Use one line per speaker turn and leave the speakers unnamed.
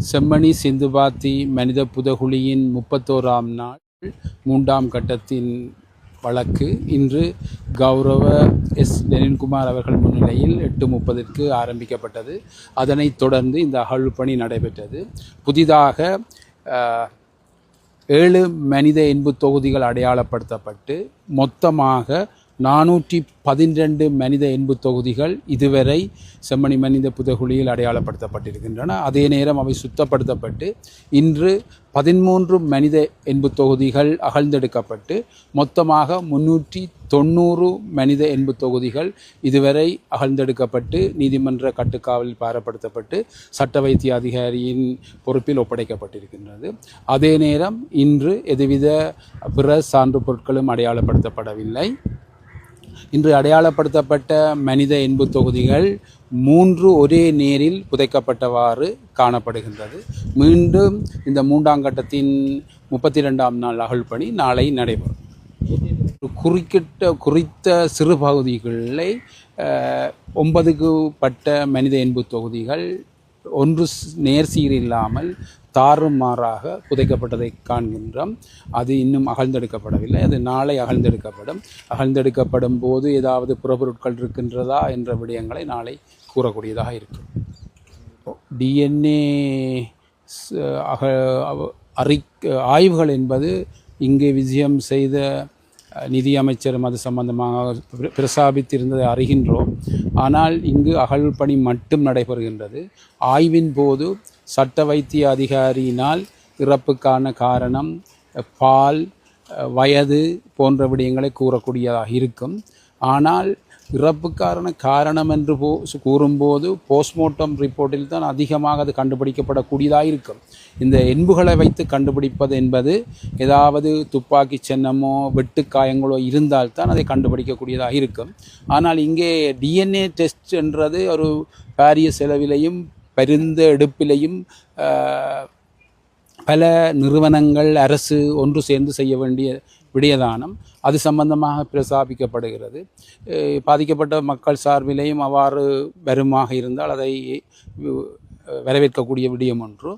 செம்மணி சிந்துபாத்தி மனித புதகுழியின் 31ஆம் நாள் 3ஆம் கட்டத்தின் வழக்கு இன்று கௌரவ லெனின்குமார் அவர்கள் முன்னிலையில் 8:30க்கு ஆரம்பிக்கப்பட்டது. அதனைத் தொடர்ந்து இந்த அகழ்வுப்பணி நடைபெற்றது. புதிதாக 7 மனித எண்பு தொகுதிகள் அடையாளப்படுத்தப்பட்டு மொத்தமாக 412 மனித எண்பு தொகுதிகள் இதுவரை செம்மணி மனித புதகுழியில் அடையாளப்படுத்தப்பட்டிருக்கின்றன. அதே நேரம் அவை சுத்தப்படுத்தப்பட்டு இன்று 13 மனித எண்பு தொகுதிகள் அகழ்ந்தெடுக்கப்பட்டு மொத்தமாக 390 மனித எண்பு தொகுதிகள் இதுவரை அகழ்ந்தெடுக்கப்பட்டு நீதிமன்ற கட்டுக்காவலில் பாரப்படுத்தப்பட்டு சட்ட வைத்திய அதிகாரியின் பொறுப்பில் ஒப்படைக்கப்பட்டிருக்கின்றது. அதே நேரம் இன்று எதுவித பிற சான்று பொருட்களும் அடையாளப்படுத்தப்படவில்லை. இன்று அடையாளப்படுத்தப்பட்ட மனித எண்பு தொகுதிகள் 3 ஒரே நேரில் புதைக்கப்பட்டவாறு காணப்படுகின்றது. மீண்டும் இந்த 3ஆம் கட்டத்தின் 32ஆம் நாள் அகழ்வுப்பணி நாளை நடைபெறும். குறித்த சிறு பகுதிகளை 9க்கு பட்ட மனித எண்பு தொகுதிகள் ஒன்று நேர்சீர் இல்லாமல் தாறுமாறாக புதைக்கப்பட்டதை காண்கின்றோம். அது இன்னும் அகழ்ந்தெடுக்கப்படவில்லை. அது நாளை அகழ்ந்தெடுக்கப்படும். அகழ்ந்தெடுக்கப்படும் போது ஏதாவது புறப்பொருட்கள் இருக்கின்றதா என்ற விடயங்களை நாளை கூறக்கூடியதாக இருக்கும். டிஎன்ஏ ஆய்வுகள் என்பது இங்கே விஜயம் செய்த நிதியமைச்சரும் அது சம்பந்தமாக பிரசாபித்திருந்ததை அறிகின்றோம். ஆனால் இங்கு அகழ்வுப்பணி மட்டும் நடைபெறுகின்றது. ஆய்வின் போது சட்ட வைத்திய அதிகாரியினால் இறப்புக்கான காரணம் பால், வயது போன்ற விடயங்களை கூறக்கூடியதாக இருக்கும். ஆனால் இறப்புக்கான காரணம் என்று கூறும்போது போஸ்ட்மார்ட்டம் ரிப்போர்ட்டில் தான் அதிகமாக அது கண்டுபிடிக்கப்படக்கூடியதாக இருக்கும். இந்த எண்புகளை வைத்து கண்டுபிடிப்பது என்பது ஏதாவது துப்பாக்கி சின்னமோ வெட்டுக்காயங்களோ இருந்தால்தான் அதை கண்டுபிடிக்கக்கூடியதாக இருக்கும். ஆனால் இங்கே டிஎன்ஏ டெஸ்ட் என்றது ஒரு பாரிய செலவிலையும் பரிந்த எடுப்பிலையும் பல நிறுவனங்கள் அரசு ஒன்று சேர்ந்து செய்ய வேண்டிய விடயதானம். அது சம்பந்தமாக பிரசாபிக்கப்படுகிறது. பாதிக்கப்பட்ட மக்கள் சார்பிலேயும் அவ்வாறு வருமாக இருந்தால் அதை வரவேற்கக்கூடிய விடயம் ஒன்று.